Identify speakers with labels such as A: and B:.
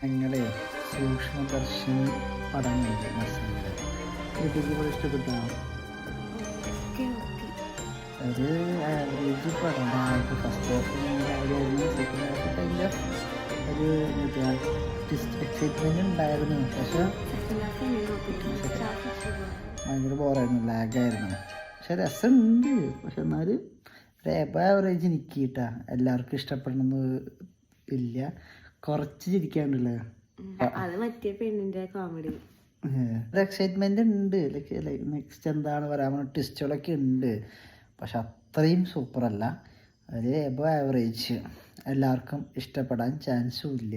A: ഞങ്ങളെ സൂക്ഷ്മദർശിനി പടം കണ്ടു മസാല ഇതിപ്പോൾ ഇഷ്ടപ്പെട്ടോ? ഒരു ആവറേജ് പടം. ഫസ്റ്റ് ഹാഫ് ആയിരുന്നു, സെക്കൻഡ് ഹാഫ് കൈൻഡ് ഓഫ് ഒരു എക്സൈറ്റ്മെൻറ്റ് ഉണ്ടായിരുന്നു. പക്ഷെ ഭയങ്കര ബോറായിരുന്നു, ലാഗായിരുന്നു. പക്ഷെ രസമുണ്ട്. പക്ഷെ എന്നാലും ഒരു എബോ ആവറേജ് നിൽക്കിട്ടാ. എല്ലാവർക്കും ഇഷ്ടപ്പെടണമെന്ന് ഇല്ല, കുറച്ച് ചിരിക്കാണ്ടല്ലേ. എക്സൈറ്റ്മെന്റ് ഉണ്ട്, നെക്സ്റ്റ് എന്താണ് പറയാൻ ട്വിസ്റ്റുകളൊക്കെ ഉണ്ട്. പക്ഷെ അത്രയും സൂപ്പറല്ല, ഒരു എബോ ആവറേജ്. എല്ലാവർക്കും ഇഷ്ടപ്പെടാൻ ചാൻസും ഇല്ല.